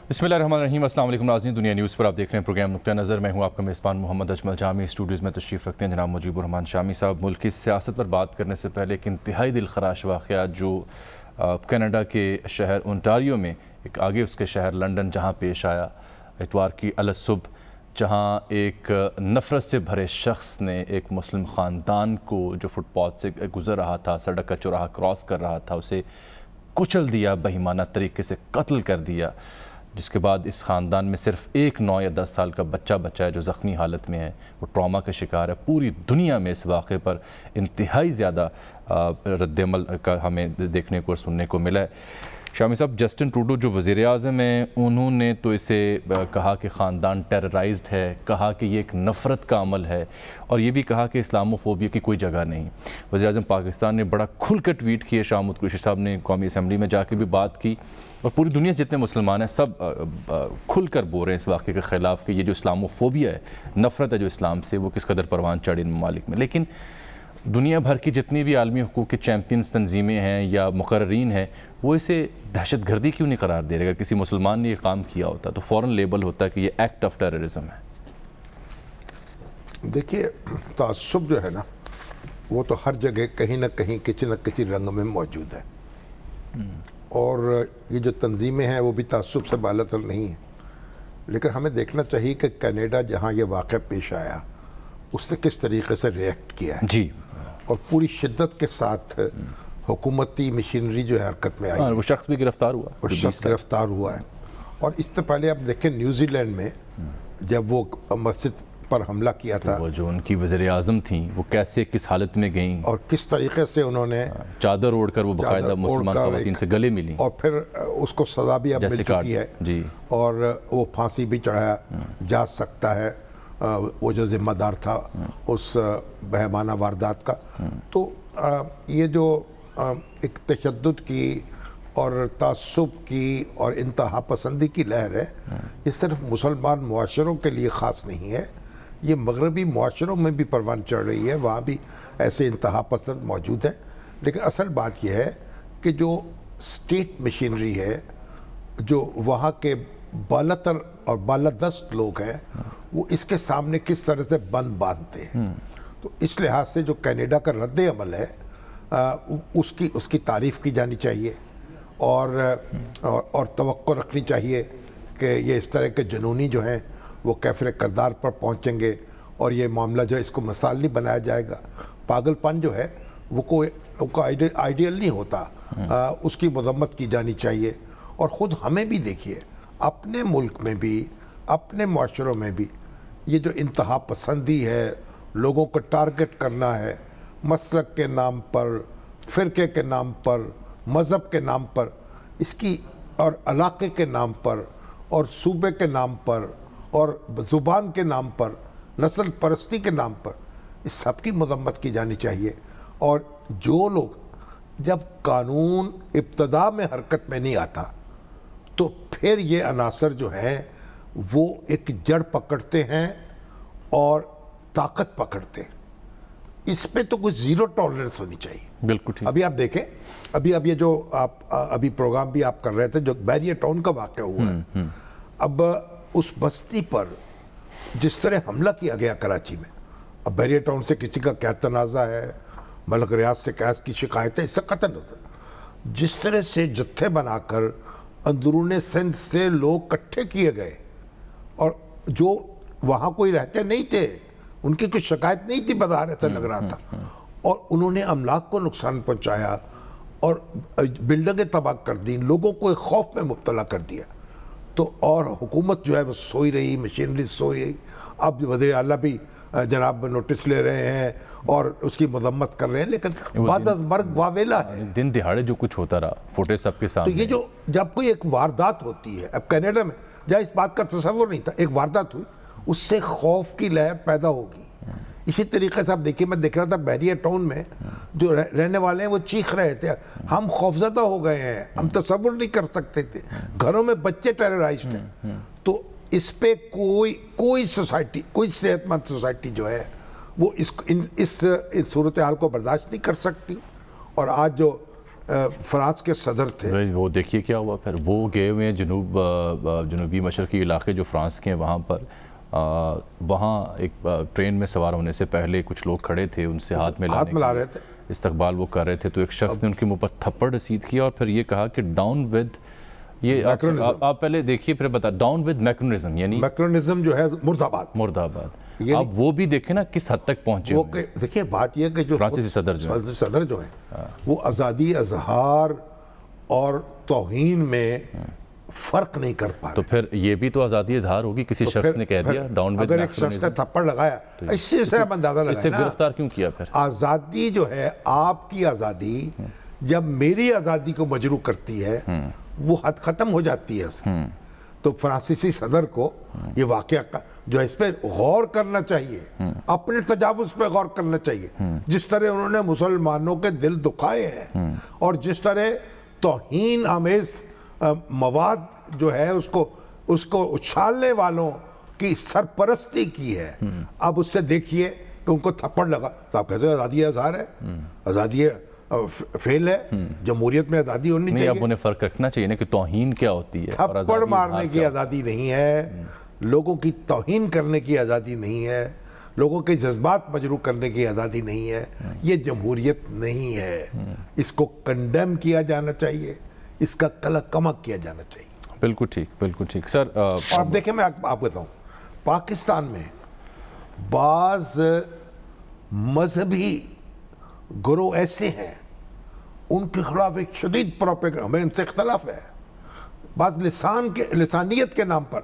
بسم اللہ الرحمن الرحیم۔ السلام علیکم ناظرین، دنیا نیوز پر آپ دیکھ رہے ہیں پروگرام نقطہ نظر۔ میں ہوں آپ کا میزبان محمد اجمل جامی۔ اسٹوڈیوز میں تشریف رکھتے ہیں جناب مجیب الرحمان شامی صاحب۔ ملک کی سیاست پر بات کرنے سے پہلے ایک انتہائی دل خراش واقعہ جو کینیڈا کے شہر اونٹاریو میں ایک آگے اس کے شہر لنڈن جہاں پیش آیا اتوار کی الصبح، جہاں ایک نفرت سے بھرے شخص نے ایک مسلم خاندان کو جو فٹ پاتھ سے گزر رہا تھا، سڑک کا چوراہا کراس کر رہا تھا، اسے کچل دیا، بے ایمانہ طریقے سے قتل کر دیا، جس کے بعد اس خاندان میں صرف ایک 9 یا 10 سال کا بچہ ہے جو زخمی حالت میں ہے، وہ ٹراما کا شکار ہے۔ پوری دنیا میں اس واقعے پر انتہائی زیادہ رد عمل کا ہمیں دیکھنے کو اور سننے کو ملا ہے۔ شامی صاحب، جسٹن ٹروڈو جو وزیر اعظم ہیں، انہوں نے تو اسے کہا کہ خاندان ٹیررائزڈ ہے، کہا کہ یہ ایک نفرت کا عمل ہے، اور یہ بھی کہا کہ اسلاموفوبیا کی کوئی جگہ نہیں۔ وزیر اعظم پاکستان نے بڑا کھل کر ٹویٹ کیا، شاہ محمود قریشی صاحب نے قومی اسمبلی میں جا کے بھی بات کی، اور پوری دنیا سے جتنے مسلمان ہیں سب کھل کر بول رہے ہیں اس واقعے کے خلاف کہ یہ جو اسلاموفوبیا ہے، نفرت ہے جو اسلام سے، وہ کس قدر پروان چڑھی ان ممالک میں۔ لیکن دنیا بھر کی جتنی بھی عالمی حقوق کے چیمپئنز تنظیمیں ہیں یا مقررین ہیں، وہ اسے دہشت گردی کیوں نہیں قرار دے رہے؟ اگر کسی مسلمان نے یہ کام کیا ہوتا تو فوراً لیبل ہوتا کہ یہ ایکٹ آف ٹیررزم ہے۔ دیکھیے، تعصب جو ہے نا، وہ تو ہر جگہ کہیں نہ کہیں کسی نہ کسی رنگ میں موجود ہے، اور یہ جو تنظیمیں ہیں وہ بھی تعصب سے بالاتر نہیں ہیں۔ لیکن ہمیں دیکھنا چاہیے کہ کینیڈا جہاں یہ واقعہ پیش آیا، اس نے کس طریقے سے ریئیکٹ کیا ہے، جی، اور پوری شدت کے ساتھ حکومتی مشینری جو ہے حرکت میں آئی ہے۔ وہ شخص بھی گرفتار ہوا، وہ شخص گرفتار ہوا ہے، اور اس سے پہلے آپ دیکھیں نیوزی لینڈ میں جب وہ مسجد پر حملہ کیا تھا، وہ جو ان کی وزیر اعظم تھیں وہ کیسے کس حالت میں گئیں، اور کس طریقے سے انہوں نے چادر اوڑھ کر وہ باقاعدہ مسلمان خواتین سے گلے ملی، اور پھر اس کو سزا بھی اب مل چکی ہے، جی، اور وہ پھانسی بھی چڑھایا جا سکتا ہے وہ جو ذمہ دار تھا اس بہیمانہ واردات کا۔ تو یہ جو ایک تشدد کی اور تعصب کی اور انتہا پسندی کی لہر ہے، یہ صرف مسلمان معاشروں کے لیے خاص نہیں ہے، یہ مغربی معاشروں میں بھی پروان چڑھ رہی ہے، وہاں بھی ایسے انتہا پسند موجود ہیں۔ لیکن اصل بات یہ ہے کہ جو اسٹیٹ مشینری ہے، جو وہاں کے بالاتر اور بالادست لوگ ہیں، وہ اس کے سامنے کس طرح سے بند باندھتے ہیں۔ تو اس لحاظ سے جو کینیڈا کا رد عمل ہے، اس کی تعریف کی جانی چاہیے، اور توقع رکھنی چاہیے کہ یہ اس طرح کے جنونی جو ہیں وہ کیفر کردار پر پہنچیں گے، اور یہ معاملہ جو ہے اس کو مثال نہیں بنایا جائے گا۔ پاگل پن جو ہے وہ کوئی آئیڈیل نہیں ہوتا، اس کی مذمت کی جانی چاہیے۔ اور خود ہمیں بھی دیکھیے، اپنے ملک میں بھی، اپنے معاشروں میں بھی یہ جو انتہا پسندی ہے، لوگوں کو ٹارگٹ کرنا ہے، مسلک کے نام پر، فرقے کے نام پر، مذہب کے نام پر، اس کی، اور علاقے کے نام پر، اور صوبے کے نام پر، اور زبان کے نام پر، نسل پرستی کے نام پر، اس سب کی مذمت کی جانی چاہیے۔ اور جو لوگ، جب قانون ابتدا میں حرکت میں نہیں آتا تو پھر یہ عناصر جو ہیں وہ ایک جڑ پکڑتے ہیں اور طاقت پکڑتے ہیں۔ اس پہ تو کچھ زیرو ٹالرنس ہونی چاہیے۔ بالکل ٹھیک۔ ابھی آپ دیکھیں، ابھی یہ جو آپ ابھی پروگرام بھی آپ کر رہے تھے، جو بیریئر ٹاؤن کا واقعہ ہوا ہے، اب اس بستی پر جس طرح حملہ کیا گیا کراچی میں، اب بیریئر ٹاؤن سے کسی کا کیا تنازع ہے، ملک ریاض سے کیس کی شکایت ہے، اس سے قطع نظر جس طرح سے جتھے بنا کر اندرون سندھ سے لوگ کٹھے کیے گئے، اور جو وہاں کوئی رہتے نہیں تھے، ان کی کوئی شکایت نہیں تھی، بظاہر ایسا لگ رہا تھا، اور انہوں نے املاک کو نقصان پہنچایا اور بلڈنگیں تباہ کر دیں، لوگوں کو ایک خوف میں مبتلا کر دیا۔ تو اور حکومت جو ہے وہ سوئی رہی، مشینری سوئی رہی۔ اب وزیر اعلیٰ بھی جناب نوٹس لے رہے ہیں اور اس کی مذمت کر رہے ہیں، لیکن بعد از مرگ واویلا ہے۔ دن دہاڑے جو کچھ ہوتا رہا، فوٹیج سب کے سامنے۔ تو یہ جو جب کوئی ایک واردات ہوتی ہے، اب کینیڈا میں جہاں اس بات کا تصور نہیں تھا، ایک واردات ہوئی، اس سے خوف کی لہر پیدا ہوگی۔ اسی طریقے سے آپ دیکھیے، میں دیکھ رہا تھا بیریئر ٹاؤن میں جو رہنے والے ہیں وہ چیخ رہے تھے، ہم خوفزدہ ہو گئے ہیں، ہم تصور نہیں کر سکتے تھے، گھروں میں بچے ٹیررائزڈ ہیں۔ تو اس پہ کوئی سوسائٹی، کوئی صحت مند سوسائٹی جو ہے وہ اس صورتحال کو برداشت نہیں کر سکتی۔ اور آج جو فرانس کے صدر تھے، وہ دیکھیے کیا ہوا پھر، وہ گئے ہوئے ہیں جنوبی مشرقی علاقے جو فرانس کے ہیں وہاں پر، وہاں ایک ٹرین میں سوار ہونے سے پہلے کچھ لوگ کھڑے تھے، ان سے ہاتھ ملا رہے تھے، استقبال وہ کر رہے تھے، تو ایک شخص نے ان کے منہ پر تھپڑ رسید کیا اور پھر یہ کہا کہ ڈاؤن ود، یہ آپ پہلے دیکھیے پھر بتا، ڈاؤن ود میکرونزم، یعنی میکرونزم جو ہے مرد آباد، اب وہ بھی دیکھیں نا کس حد تک پہنچے ہوئے ہیں۔ دیکھیے بات یہ کہ جو فرانسیسی صدر جو ہیں وہ آزادی اظہار اور توہین میں فرق نہیں کر پا رہے، تو پھر یہ بھی تو آزادی اظہار ہوگی، کسی شخص نے کہہ دیا ڈاؤن ود، اگر ایک شخص نے تھپڑ لگایا اسی سے آپ اندازہ لگائیں نا، اس سے گرفتار کیوں کیا پھر؟ آزادی جو ہے، آپ کی آزادی جب میری آزادی کو مجروح کرتی ہے وہ حد ختم ہو جاتی ہے اس کی۔ تو فرانسیسی صدر کو یہ واقعہ جو ہے اس پہ غور کرنا چاہیے، اپنے تجاوز پہ غور کرنا چاہیے، جس طرح انہوں نے مسلمانوں کے دل دکھائے ہیں اور جس طرح توہین آمیز مواد جو ہے اس کو اچھالنے والوں کی سرپرستی کی ہے۔ اب اس سے دیکھیے کہ ان کو تھپڑ لگا تو آپ کہتے ہیں آزادی اظہار ہے، آزادی فیل ہے، جمہوریت میں آزادی ہونی چاہیے۔ اب انہیں فرق رکھنا چاہیے نا کہ توہین کیا ہوتی ہے، تھپڑ مارنے کی آزادی نہیں ہے، لوگوں کی توہین کرنے کی آزادی نہیں ہے، لوگوں کے جذبات مجروح کرنے کی آزادی نہیں ہے، یہ جمہوریت نہیں ہے۔ اس کو کنڈیم کیا جانا چاہیے، اس کا کلا کمک کیا جانا چاہیے۔ بالکل ٹھیک، بالکل ٹھیک سر۔ اور اب دیکھیں میں آپ بتاؤں، پاکستان میں بعض مذہبی گروہ ایسے ہیں، ان کے خلاف ایک شدید پروپیگنڈا، ہمیں ان سے اختلاف ہے، بعض لسانیت کے نام پر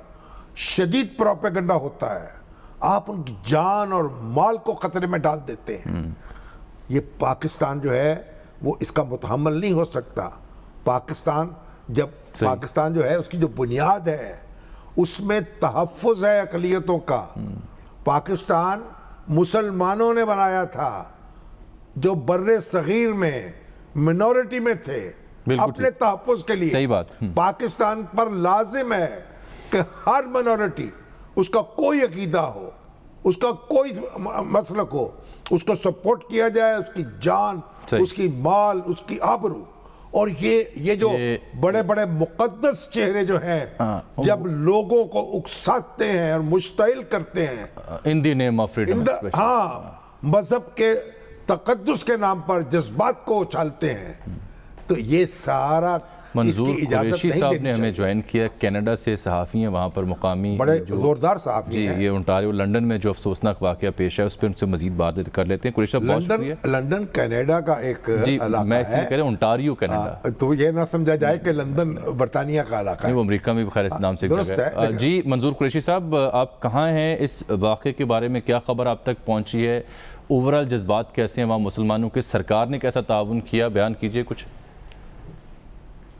شدید پروپیگنڈا ہوتا ہے، آپ ان کی جان اور مال کو خطرے میں ڈال دیتے ہیں۔ یہ پاکستان جو ہے وہ اس کا متحمل نہیں ہو سکتا۔ پاکستان جو ہے اس کی جو بنیاد ہے اس میں تحفظ ہے اقلیتوں کا۔ پاکستان مسلمانوں نے بنایا تھا جو بر صغیر میں منورٹی میں تھے، اپنے تحفظ کے لیے۔ صحیح بات۔ پاکستان پر لازم ہے کہ ہر منورٹی، اس کا کوئی عقیدہ ہو، اس کا کوئی مسلک ہو، اس کو سپورٹ کیا جائے، اس کی جان، اس کی مال، اس کی آبرو۔ اور یہ جو بڑے بڑے مقدس چہرے جو ہیں جب لوگوں کو اکساتے ہیں اور مشتعل کرتے ہیں in the name of freedom expression، ہاں، مذہب کے تقدس کے نام پر جذبات کو اچھالتے ہیں، تو یہ سارا منظور قریشی صاحب نے ہمیں جوائن کیا، کینیڈا سے صحافی ہیں، وہاں پر مقامی بڑے زوردار صحافی ہیں۔ یہ انٹاریو لنڈن میں جو افسوسناک واقعہ پیش ہے اس پہ ان سے مزید بات کر لیتے ہیں۔ قریشی صاحب بہت شکریہ۔ لنڈن کینیڈا کا ایک علاقہ میں اس لیے کہہ رہا ہوں انٹاریو کینیڈا، تو یہ نہ سمجھا جائے کہ لندن برطانیہ کا علاقہ ہے، وہ امریکہ میں بخیر اس نام سے درست ہے۔ جی منظور قریشی صاحب، آپ کہاں ہیں؟ اس واقعے کے بارے میں کیا خبر آپ تک پہنچی ہے؟ اوورال جذبات کیسے ہیں وہاں مسلمانوں کے؟ سرکار نے کیسا تعاون کیا؟ بیان کیجئے کچھ۔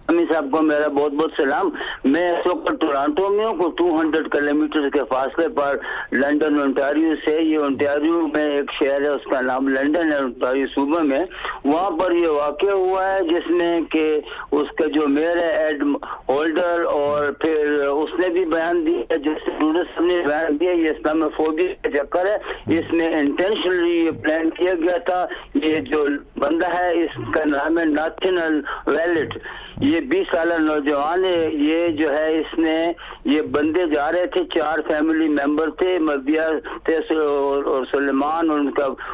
امین صاحب کو میرا بہت بہت سلام۔ میں اس وقت ٹورانٹو میں ہوں، 200 کلومیٹر کے فاصلے پر لنڈن انٹاریو سے۔ یہ انٹاریو میں ایک شہر ہے، اس کا نام لنڈن ہے، انٹاریو صوبے میں۔ وہاں پر یہ واقع ہوا ہے جس میں کہ اس کا جو میئر ہے ایڈ ہولڈر، اور پھر اس نے بھی بیان دیا، جس نے بیان دیا یہ اسلاموفوبیا کا چکر ہے، اس میں انٹینشنلی یہ پلان کیا گیا تھا۔ یہ جو بندہ ہے اس کا نام ہے ناتھنل ویلٹ، یہ 20 سالہ نوجوان ہے۔ یہ جو ہے اس نے یہ بندے جا رہے تھے، 4 فیملی ممبر تھے، مبیہ تھے اور سلیمان اور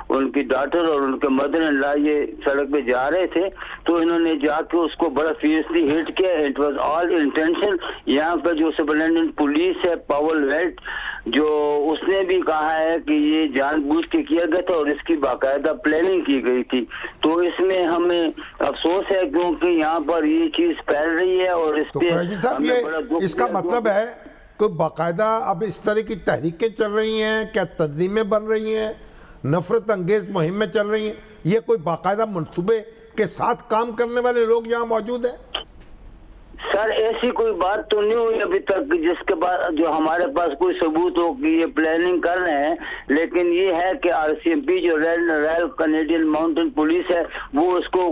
ان کی ڈاٹر اور ان کے مدر ان لا، یہ سڑک پہ جا رہے تھے، تو انہوں نے جا کے اس کو بڑا فیئرسلی ہٹ کیا۔ It was all intention. یہاں پہ جو سپرنٹینڈنٹ پولیس ہے پاول ویلٹ، جو اس نے بھی کہا ہے کہ یہ جان بوجھ کے کیا گیا تھا اور اس کی باقاعدہ پلاننگ کی گئی تھی۔ تو اس میں ہمیں افسوس ہے کیونکہ یہاں پر یہ چیز پھیل رہی ہے اور اس پہ اس کا مطلب ہے کہ باقاعدہ اب اس طرح کی تحریکیں چل رہی ہیں، کیا تنظیمیں بن رہی ہیں، نفرت انگیز مہمیں چل رہی ہیں، یہ کوئی باقاعدہ منصوبے کے ساتھ کام کرنے والے لوگ یہاں موجود ہیں؟ سر ایسی کوئی بات تو نہیں ہوئی ابھی تک جس کے بعد جو ہمارے پاس کوئی ثبوت ہو کہ یہ پلاننگ کر رہے ہیں، لیکن یہ ہے کہ RCMP جو رائل کینیڈین ماؤنٹین پولیس ہے وہ اس کو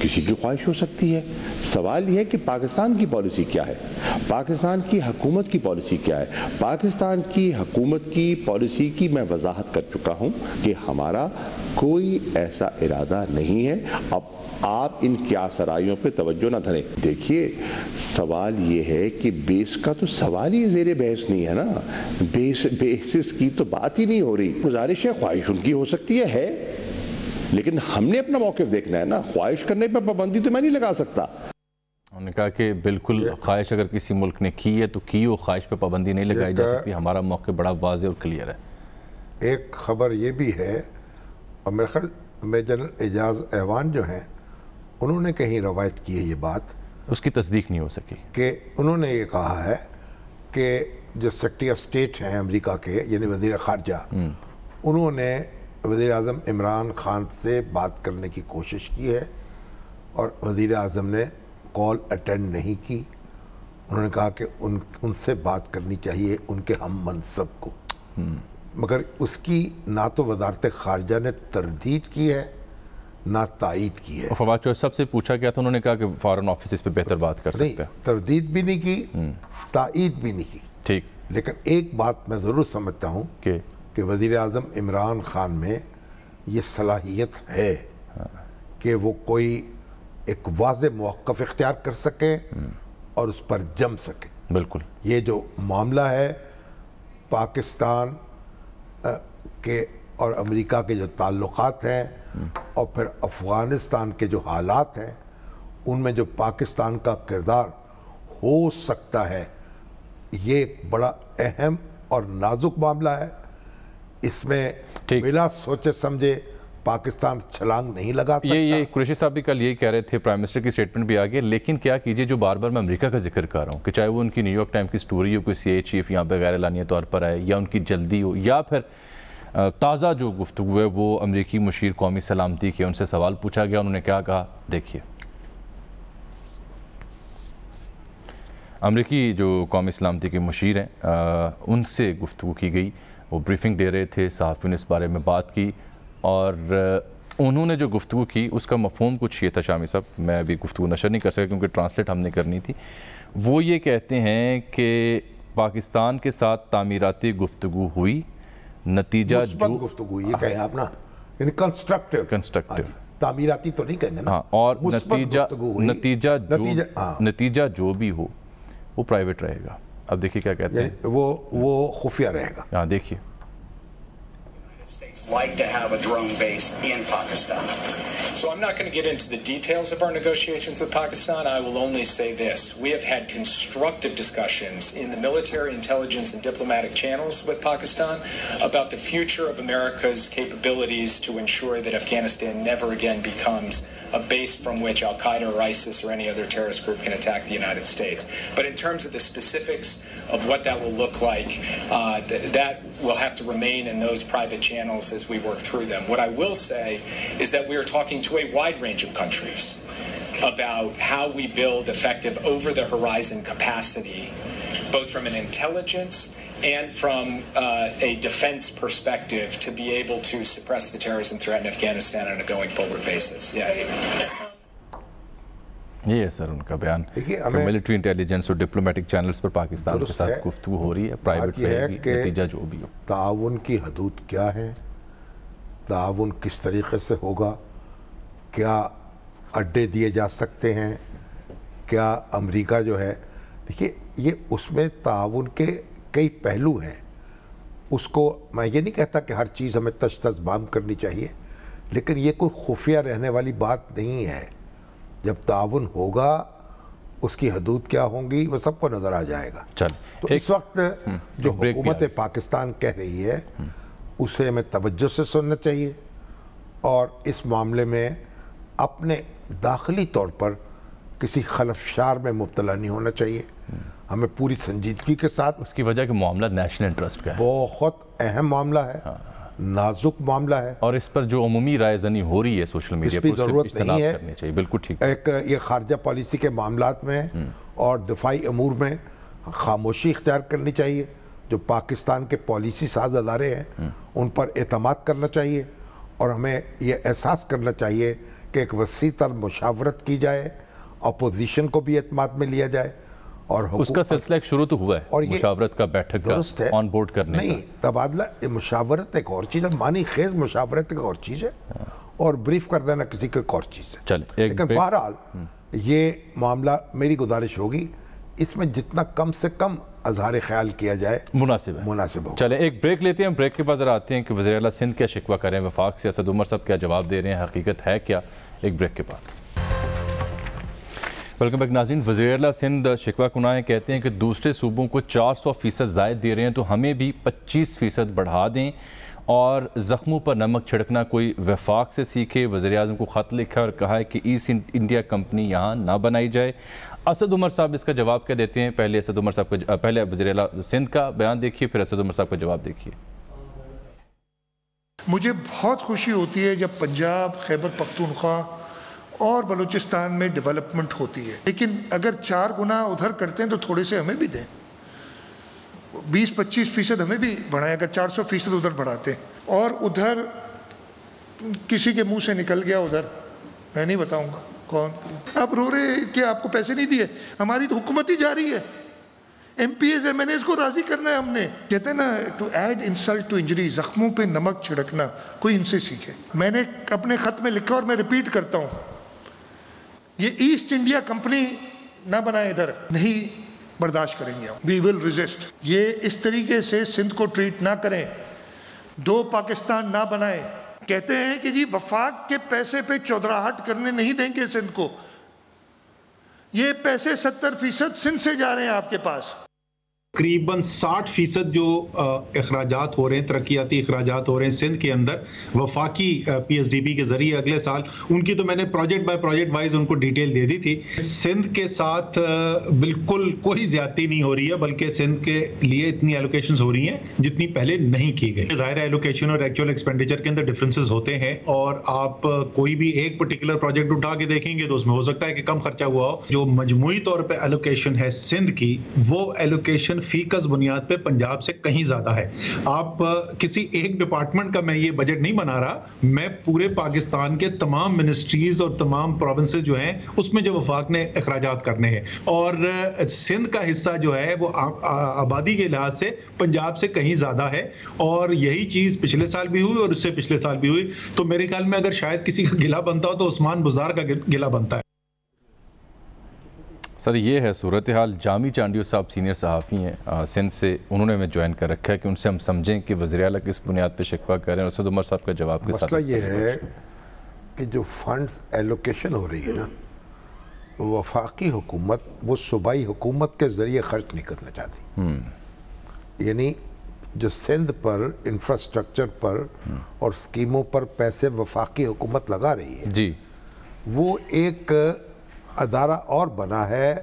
کسی کی خواہش ہو سکتی ہے. سوال یہ ہے کہ پاکستان کی پالیسی کیا ہے, پاکستان کی حکومت کی پالیسی کیا ہے. پاکستان کی حکومت کی پالیسی کی میں وضاحت کر چکا ہوں کہ ہمارا کوئی ایسا ارادہ نہیں ہے. اب آپ ان کیا سرائیوں پہ توجہ نہ دھریں. دیکھیے سوال یہ ہے کہ بیس کا تو سوال ہی زیر بحث نہیں ہے نا, بیسس کی تو بات ہی نہیں ہو رہی. گزارش ہے, خواہش ان کی ہو سکتی ہے, لیکن ہم نے اپنا موقف دیکھنا ہے نا. خواہش کرنے پہ پابندی تو میں نہیں لگا سکتا. انہوں نے کہا کہ بالکل خواہش اگر کسی ملک نے کی ہے تو کی, وہ خواہش پہ پابندی نہیں لگائی جا سکتی. ہمارا موقف بڑا واضح اور کلیئر ہے. ایک خبر یہ بھی ہے, اور میرے خیال میجر اعجاز ایوان جو ہیں انہوں نے کہیں روایت کی ہے یہ بات, اس کی تصدیق نہیں ہو سکی, کہ انہوں نے یہ کہا ہے کہ جو سیکرٹری آف اسٹیٹ ہیں امریکہ کے, یعنی وزیر خارجہ, انہوں نے وزیر اعظم عمران خان سے بات کرنے کی کوشش کی ہے اور وزیر اعظم نے کال اٹینڈ نہیں کی. انہوں نے کہا کہ ان سے بات کرنی چاہیے ان کے ہم منصب کو, مگر اس کی نہ تو وزارت خارجہ نے تردید کی ہے نہ تائید کی ہے. فواد چوہدری صاحب سے پوچھا گیا تو انہوں نے کہا کہ فارن آفس اس پہ بہتر بات کر سکتے ہیں. تردید بھی نہیں کی, تائید بھی نہیں کی. ٹھیک, لیکن ایک بات میں ضرور سمجھتا ہوں کہ وزیر اعظم عمران خان میں یہ صلاحیت ہے کہ وہ کوئی ایک واضح موقف اختیار کر سکے اور اس پر جم سکے. بالکل. یہ جو معاملہ ہے پاکستان کے اور امریکہ کے جو تعلقات ہیں اور پھر افغانستان کے جو حالات ہیں, ان میں جو پاکستان کا کردار ہو سکتا ہے, یہ ایک بڑا اہم اور نازک معاملہ ہے. اس میں بلا سوچے سمجھے پاکستان چھلانگ نہیں لگا سکتا. یہ قریشی صاحب بھی کل یہی کہہ رہے تھے, پرائم منسٹر کی سٹیٹمنٹ بھی آگے. لیکن کیا کیجئے, جو بار بار میں امریکہ کا ذکر کر رہا ہوں کہ چاہے وہ ان کی نیو یارک ٹائم کی سٹوری ہو, کوئی سی آئی چیف یہاں پہ غیر اعلانیہ طور پر آئے, یا ان کی جلدی ہو, یا پھر تازہ جو گفتگو ہے وہ امریکی مشیر قومی سلامتی کے, ان سے سوال پوچھا گیا, انہوں نے کیا کہا دیکھیے. امریکی جو قومی سلامتی کے مشیر ہیں ان سے گفتگو کی گئی, وہ بریفنگ دے رہے تھے, صحافیوں نے اس بارے میں بات کی, اور انہوں نے جو گفتگو کی اس کا مفہوم کچھ یہ تھا. شامی صاحب, میں ابھی گفتگو نشر نہیں کر سکا کیونکہ ٹرانسلیٹ ہم نے کرنی تھی. وہ یہ کہتے ہیں کہ پاکستان کے ساتھ تعمیراتی گفتگو ہوئی, نتیجہ مثبت گفتگو, یہ کہیں آپ نا, یعنی کنسٹرکٹیو, تعمیراتی تو نہیں کہیں گے نا, اور نتیجہ جو بھی ہو وہ پرائیویٹ رہے گا. اب دیکھیے کیا کہتے ہیں, وہ خفیہ رہے گا. ہاں دیکھیے. like to have a drone base in Pakistan. So I'm not going to get into the details of our negotiations with Pakistan. I will only say this. We have had constructive discussions in the military, intelligence, and diplomatic channels with Pakistan about the future of America's capabilities to ensure that Afghanistan never again becomes a base from which Al-Qaeda or ISIS or any other terrorist group can attack the United States. But in terms of the specifics of what that will look like, that will have to remain in those private channels as we work through them. What I will say is that we are talking to a wide range of countries about how we build effective over-the-horizon capacity, both from an intelligence and from a defense perspective, to be able to suppress the terrorism threat in Afghanistan on a going forward basis. یہ ہے سر ان کا بیان کہ military intelligence اور diplomatic channels پر پاکستان کے ساتھ گفتگو ہو رہی ہے, پرائیویٹ رہے گی, نتیجہ جو بھی ہو. تعاون کی حدود کیا ہے, تعاون کس طریقے سے ہوگا, کیا اڈے دیے جا سکتے ہیں, کیا امریکہ جو ہے, دیکھیے یہ اس میں تعاون کے کئی پہلو ہیں. اس کو میں یہ نہیں کہتا کہ ہر چیز ہمیں تش تش بام کرنی چاہیے, لیکن یہ کوئی خفیہ رہنے والی بات نہیں ہے. جب تعاون ہوگا اس کی حدود کیا ہوں گی وہ سب کو نظر آ جائے گا. تو اس وقت جو حکومت پاکستان کہہ رہی ہے اسے ہمیں توجہ سے سننا چاہیے, اور اس معاملے میں اپنے داخلی طور پر کسی خلفشار میں مبتلا نہیں ہونا چاہیے. ہمیں پوری سنجیدگی کے ساتھ, اس کی وجہ کہ معاملہ نیشنل انٹرسٹ کا ہے, بہت اہم معاملہ ہے, نازک معاملہ ہے, اور اس پر جو عمومی رائے زنی ہو رہی ہے سوشل میڈیا پر, اس پہ ضرورت نہیں ہے. بالکل ٹھیک. ایک یہ خارجہ پالیسی کے معاملات میں اور دفاعی امور میں خاموشی اختیار کرنی چاہیے. جو پاکستان کے پالیسی ساز ادارے ہیں ان پر اعتماد کرنا چاہیے, اور ہمیں یہ احساس کرنا چاہیے کہ ایک وسیع تر مشاورت کی جائے, اپوزیشن کو بھی اعتماد میں لیا جائے, اور اس کا سلسلہ ایک شروع تو ہوا ہے, اور یہ مشاورت کا, بیٹھک کا, آن بورڈ کرنے کا. نہیں, تبادلہ مشاورت ایک اور چیز ہے, معنی خیز مشاورت ایک اور چیز ہے, اور بریف کر دینا کسی کو ایک اور چیز ہے. لیکن بہرحال یہ معاملہ, میری گزارش ہوگی اس میں جتنا کم سے کم اظہار خیال کیا جائے مناسب ہوگا. چلیں ایک بریک لیتے ہیں, بریک کے بعد ذرا آتے ہیں کہ وزیر اعلیٰ سندھ کیا شکوہ کر رہے ہیں وفاق سے, اسد عمر صاحب کیا جواب دے رہے ہیں, حقیقت ہے کیا. ایک بریک کے بعد. ویلکم بیک ناظرین. وزیر اعلیٰ سندھ شکوہ کنائیں کہتے ہیں کہ دوسرے صوبوں کو 400% زائد دے رہے ہیں, تو ہمیں بھی 25% بڑھا دیں, اور زخموں پر نمک چھڑکنا کوئی وفاق سے سیکھے. وزیر اعظم کو خط لکھا اور کہا ہے کہ ایسٹ انڈیا کمپنی یہاں نہ بنائی جائے. اسد عمر صاحب اس کا جواب کیا دیتے ہیں؟ پہلے اسد عمر صاحب کا, پہلے وزیر اعلیٰ سندھ کا بیان دیکھیے, پھر اسد عمر صاحب کا جواب دیکھیے. مجھے بہت خوشی ہوتی ہے جب پنجاب, خیبر پختونخوا اور بلوچستان میں ڈیولپمنٹ ہوتی ہے, لیکن اگر 4 گنا ادھر کرتے ہیں تو تھوڑے سے ہمیں بھی دیں, 20-25% ہمیں بھی بڑھائیں. اگر 400% ادھر بڑھاتے ہیں, اور ادھر کسی کے منہ سے نکل گیا, ادھر میں نہیں بتاؤں گا کون, آپ رو رہے کہ آپ کو پیسے نہیں دیے, ہماری تو حکومت ہی جاری ہے, MPs MNAs کو راضی کرنا ہے ہم نے. کہتے ہیں نا to add insult to injury, زخموں پہ نمک چھڑکنا کوئی ان سے سیکھے. میں نے اپنے خط میں لکھا اور میں ریپیٹ کرتا ہوں, یہ ایسٹ انڈیا کمپنی نہ بنائے, ادھر نہیں برداشت کریں گے ہم. وی ول ریزسٹ. یہ اس طریقے سے سندھ کو ٹریٹ نہ کریں, 2 پاکستان نہ بنائیں. کہتے ہیں کہ جی وفاق کے پیسے پہ چودراہٹ کرنے نہیں دیں گے سندھ کو, یہ پیسے 70% سندھ سے جا رہے ہیں آپ کے پاس. تقریباً 60% جو اخراجات ہو رہے ہیں, ترقیاتی اخراجات ہو رہے ہیں سندھ کے اندر وفاقی پی ایس ڈی بی کے ذریعے اگلے سال, ان کی تو میں نے پروجیکٹ بائی پروجیکٹ وائز ان کو ڈیٹیل دے دی تھی. سندھ کے ساتھ بالکل کوئی زیادتی نہیں ہو رہی ہے, بلکہ سندھ کے لیے اتنی ایلوکیشنز ہو رہی ہیں جتنی پہلے نہیں کی گئی. ظاہر ایلوکیشن اور ایکچوئل ایکسپینڈیچر کے اندر ڈفرینسز ہوتے ہیں, اور آپ کوئی بھی ایک پرٹیکولر پروجیکٹ اٹھا کے دیکھیں گے تو اس میں ہو سکتا ہے کہ کم خرچہ ہوا ہو. جو مجموعی طور پہ ایلوکیشن ہے سندھ کی, وہ ایلوکیشن فیکس بنیاد پہ پنجاب سے کہیں زیادہ ہے. آپ کسی ایک ڈپارٹمنٹ کا میں یہ بجٹ نہیں بنا رہا, میں پورے پاکستان کے تمام منسٹریز اور تمام پروونسز جو ہیں اس میں جو وفاق نے اخراجات کرنے ہیں, اور سندھ کا حصہ جو ہے وہ آبادی کے لحاظ سے پنجاب سے کہیں زیادہ ہے, اور یہی چیز پچھلے سال بھی ہوئی اور اس سے پچھلے سال بھی ہوئی. تو میرے خیال میں اگر شاید کسی کا گلہ بنتا ہو تو عثمان بزار کا گلہ بنتا ہے. سر یہ ہے صورتحال. جامی چانڈیو صاحب سینئر صحافی ہیں سندھ سے, انہوں نے ہمیں جوائن کر رکھا ہے کہ ان سے ہم سمجھیں کہ وزیر اعلیٰ کس بنیاد پہ شکوہ کر رہے ہیں. اسد عمر صاحب کا جواب کے ساتھ. مسئلہ یہ ہے کہ جو فنڈز ایلوکیشن ہو رہی ہے نا, وفاقی حکومت وہ صوبائی حکومت کے ذریعے خرچ نہیں کرنا چاہتی. یعنی جو سندھ پر انفراسٹرکچر پر اور اسکیموں پر پیسے وفاقی حکومت لگا رہی ہے, جی وہ ایک ادارہ اور بنا ہے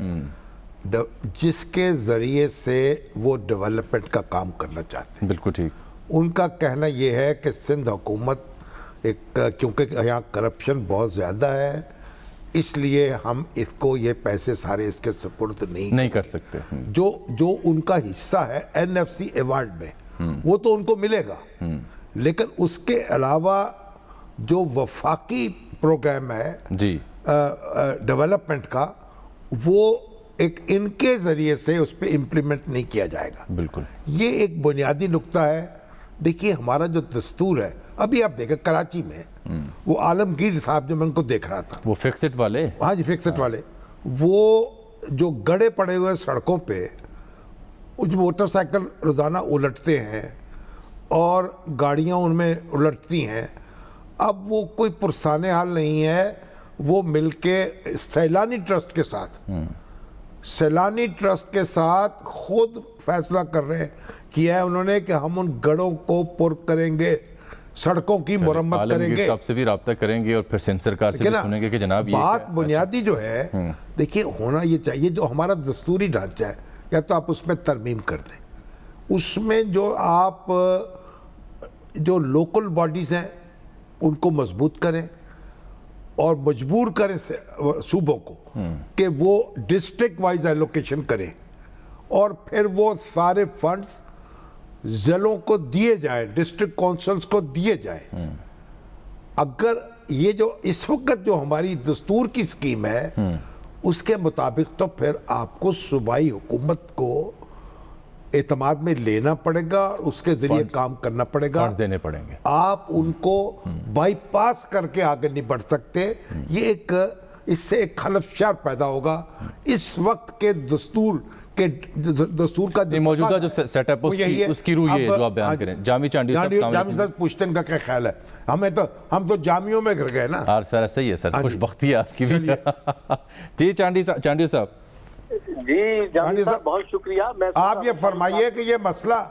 جس کے ذریعے سے وہ ڈیولپمنٹ کا کام کرنا چاہتے ہیں. بالکل ٹھیک. ان کا کہنا یہ ہے کہ سندھ حکومت ایک, کیونکہ یہاں کرپشن بہت زیادہ ہے, اس لیے ہم اس کو یہ پیسے سارے اس کے سپرد نہیں کر سکتے. جو ان کا حصہ ہے این ایف سی ایوارڈ میں, وہ تو ان کو ملے گا, لیکن اس کے علاوہ جو وفاقی پروگرام ہے جی ڈیولپمنٹ کا, وہ ایک ان کے ذریعے سے اس پہ امپلیمنٹ نہیں کیا جائے گا. بالکل. یہ ایک بنیادی نقطہ ہے. دیکھیے ہمارا جو دستور ہے, ابھی آپ دیکھیں کراچی میں وہ عالمگیر صاحب جو میں ان کو دیکھ رہا تھا, وہ فکسٹ والے, ہاں جی فکسٹ والے, وہ جو گڑے پڑے ہوئے سڑکوں پہ موٹر سائیکل روزانہ الٹتے ہیں اور گاڑیاں ان میں الٹتی ہیں, اب وہ کوئی پرسان حال نہیں ہے. وہ مل کے سیلانی ٹرسٹ کے ساتھ خود فیصلہ کر رہے ہیں, کیا ہے انہوں نے کہ ہم ان گڑوں کو پر کریں گے, سڑکوں کی مرمت کریں گے. صاحب سے بھی رابطہ کریں گے اور پھر سندھ سرکار سے بھی سنیں گے کہ جناب یہ بات بنیادی جو ہے, دیکھیے ہونا یہ چاہیے جو ہمارا دستوری ڈھانچہ ہے, یا تو آپ اس میں ترمیم کر دیں, اس میں جو آپ جو لوکل باڈیز ہیں ان کو مضبوط کریں اور مجبور کریں صوبوں کو کہ وہ ڈسٹرکٹ وائز ایلوکیشن کریں, اور پھر وہ سارے فنڈز ضلعوں کو دیے جائیں, ڈسٹرکٹ کونسلز کو دیے جائیں. اگر یہ جو اس وقت جو ہماری دستور کی سکیم ہے اس کے مطابق تو پھر آپ کو صوبائی حکومت کو اعتماد میں لینا پڑے گا اور اس کے ذریعے کام کرنا پڑے گا، دینے پڑیں گے، آپ ان کو بائی پاس کر کے آگے نہیں بڑھ سکتے۔ یہ ایک اس سے ایک خلفشار پیدا ہوگا اس وقت کے دستور کا موجودہ جو سیٹ اپ اس کی روح یہ جو آپ بیان کریں۔ جامی چانڈی صاحب پوچھتے ہیں ان کا کیا خیال ہے؟ ہم تو جامیوں میں گر گئے نا۔ سر صحیح ہے سر، خوش بختی ہے آپ کی بھی۔ جی چانڈی صاحب۔ جی جامی صاحب بہت شکریہ۔ آپ یہ فرمائیے کہ یہ مسئلہ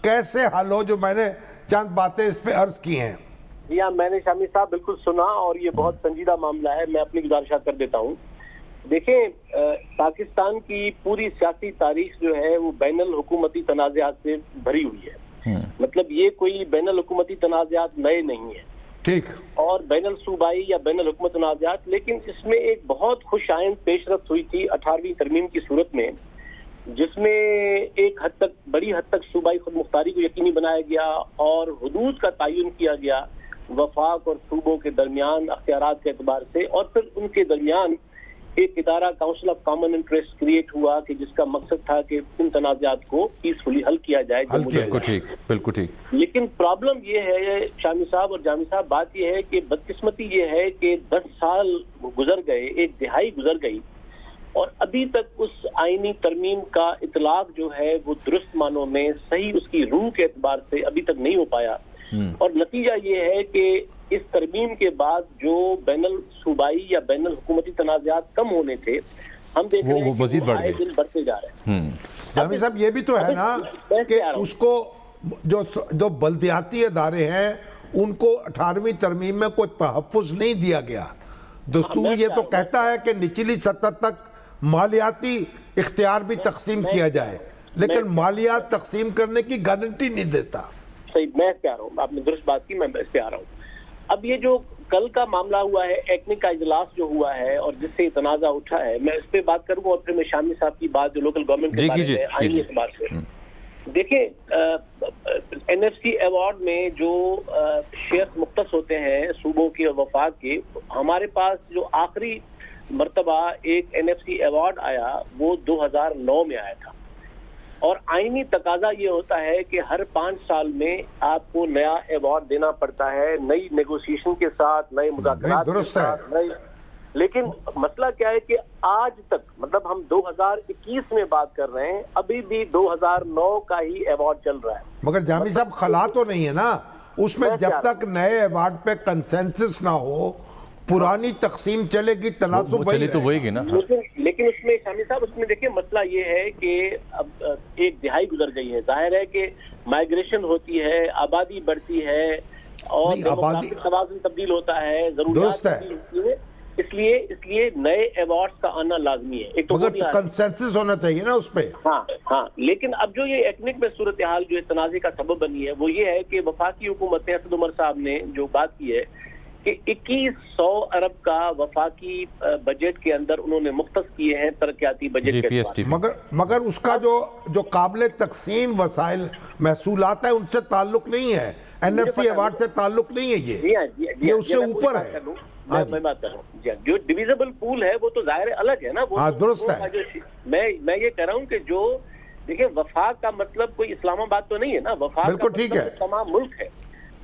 کیسے حل ہو، جو میں نے چند باتیں اس پہ عرض کی ہیں۔ جی ہاں، میں نے شامی صاحب بالکل سنا اور یہ بہت سنجیدہ معاملہ ہے، میں اپنی گزارشات کر دیتا ہوں۔ دیکھیں، پاکستان کی پوری سیاسی تاریخ جو ہے وہ بین الحکومتی تنازعات سے بھری ہوئی ہے۔ مطلب یہ کوئی بین الحکومتی تنازعات نئے نہیں ہیں، ٹھیک، اور بین الصوبائی یا بین الحکومت تنازعات، لیکن اس میں ایک بہت خوش آئند پیش رفت ہوئی تھی 18ویں ترمیم کی صورت میں، جس میں ایک حد تک بڑی حد تک صوبائی خود مختاری کو یقینی بنایا گیا اور حدود کا تعین کیا گیا وفاق اور صوبوں کے درمیان اختیارات کے اعتبار سے، اور پھر ان کے درمیان ایک ادارہ council of common interest create ہوا کہ جس کا مقصد تھا کہ ان تنازعات کو پیسفلی حل کیا جائے۔ بالکل ٹھیک۔ لیکن پرابلم یہ ہے شامی صاحب اور جامی صاحب، بات یہ ہے کہ بدقسمتی یہ ہے کہ 10 سال گزر گئے، ایک دہائی گزر گئی، اور ابھی تک اس آئینی ترمیم کا اطلاق جو ہے وہ درست معنوں میں صحیح اس کی روح کے اعتبار سے ابھی تک نہیں ہو پایا، اور نتیجہ یہ ہے کہ اس ترمیم کے بعد جو بین الصوبائی یا بین الحکومتی تنازعات کم ہونے تھے، ہم دیکھ رہے ہیں کہ مزید آئے دن بڑھتے جا رہے ہیں۔ جامی صاحب یہ بھی تو ہے نا کہ اس کو جو بلدیاتی ادارے ہیں ان کو 18ویں ترمیم میں کوئی تحفظ نہیں دیا گیا۔ دستور یہ تو کہتا ہے کہ نچلی سطح تک مالیاتی اختیار بھی تقسیم کیا جائے، لیکن مالیات تقسیم کرنے کی گارنٹی نہیں دیتا۔ صحیح، میں اس پہ آ رہا ہوں، آپ نے درست بات کی، میں اس پہ آ رہا ہوں۔ اب یہ جو کل کا معاملہ ہوا ہے، ایکنک کا اجلاس جو ہوا ہے اور جس سے تنازع اٹھا ہے، میں اس پہ بات کروں گا اور پھر میں شامی صاحب کی بات جو لوکل گورنمنٹ کے بارے میں آئینی اعتبار سے۔ دیکھیں، این ایف سی ایوارڈ میں جو شیخ مختص ہوتے ہیں صوبوں کے اور وفاق کے، ہمارے پاس جو آخری مرتبہ ایک این ایف سی ایوارڈ آیا وہ 2009 میں آیا تھا، اور آئینی تقاضا یہ ہوتا ہے کہ ہر 5 سال میں آپ کو نیا ایوارڈ دینا پڑتا ہے، نئی نیگوسیشن کے ساتھ، نئے مذاکرات کے ساتھ، لیکن مسئلہ کیا ہے کہ آج تک، مطلب ہم 2021 میں بات کر رہے ہیں، ابھی بھی 2009 کا ہی ایوارڈ چل رہا ہے۔ مگر جامی صاحب خلا تو نہیں ہے نا اس میں، جب تک نئے ایوارڈ پہ کنسنسس نہ ہو، پرانی تقسیم چلے گی، تناسب تو وہی گی نا۔ لیکن اس میں شامی صاحب، اس میں دیکھیں مسئلہ یہ ہے کہ اب ایک دہائی گزر گئی ہے، ظاہر ہے کہ مائیگریشن ہوتی ہے، آبادی بڑھتی ہے اور توازن تبدیل ہوتا ہے، ضروریات تبدیل ہوتی ہے، اس لیے نئے ایوارڈز کا آنا لازمی ہے۔ ایک تو کنسنسس ہونا چاہیے نا اس پہ۔ ہاں، لیکن اب جو یہ ایکنک میں صورتحال جو تنازع کا سبب بنی ہے وہ یہ ہے کہ وفاقی حکومت اسد عمر صاحب نے جو بات کی ہے کہ 2100 ارب کا وفاقی بجٹ کے اندر انہوں نے مختص کیے ہیں ترقیاتی بجٹ کے، مگر اس کا جو قابل تقسیم وسائل محصولات ہیں ان سے تعلق نہیں ہے، این ایف سی ایوارڈ سے تعلق نہیں ہے، یہ اس سے اوپر ہے۔ میں بات کر رہا ہوں، جو ڈویزیبل پول ہے وہ تو ظاہر الگ ہے نا، وہ درست ہے۔ میں یہ کہہ رہا ہوں کہ جو دیکھیں وفاق کا مطلب کوئی اسلام آباد تو نہیں ہے نا، وفاق کا مطلب تمام ملک ہے،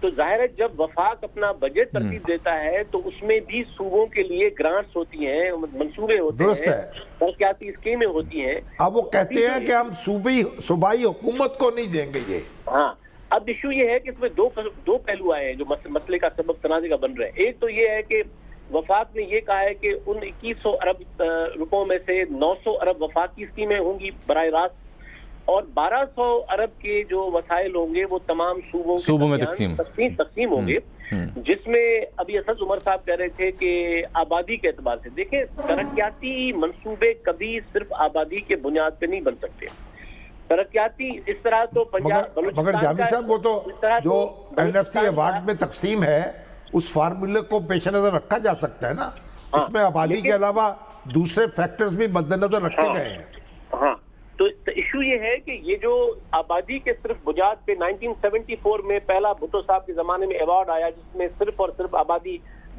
تو ظاہر ہے جب وفاق اپنا بجٹ ترتیب دیتا ہے تو اس میں بھی صوبوں کے لیے گرانٹس ہوتی ہیں، منصوبے ہوتے ہیں، ترقیاتی اسکیمیں ہوتی ہیں۔ اب وہ کہتے ہیں کہ ہم صوبائی حکومت کو نہیں دیں گے یہ۔ ہاں، اب ایشو یہ ہے کہ اس میں دو پہلو آئے ہیں جو مسئلے کا سبب تنازع کا بن رہے ہیں۔ ایک تو یہ ہے کہ وفاق نے یہ کہا ہے کہ ان 2100 ارب روپوں میں سے 900 ارب وفاقی اسکیمیں ہوں گی براہ راست، اور 1200 ارب کے جو وسائل ہوں گے وہ تمام صوبوں میں تقسیم ہوں گے، جس میں ابھی اسد عمر صاحب کہہ رہے تھے کہ آبادی کے اعتبار سے دیکھیں ترقیاتی منصوبے کبھی صرف آبادی کے بنیاد پہ نہیں بن سکتے، ترقیاتی اس طرح تو مگر جامی صاحب وہ تو جو این ایف سی ایوارڈ میں تقسیم ہے اس فارمولے کو پیش نظر رکھا جا سکتا ہے نا، اس میں آبادی کے علاوہ دوسرے فیکٹرز بھی مد نظر رکھے گئے ہیں۔ ہاں، تو ایشو یہ ہے کہ یہ جو آبادی کے صرف بنیاد پہ 1974 میں پہلا بھٹو صاحب کے زمانے میں ایوارڈ آیا جس میں صرف اور صرف آبادی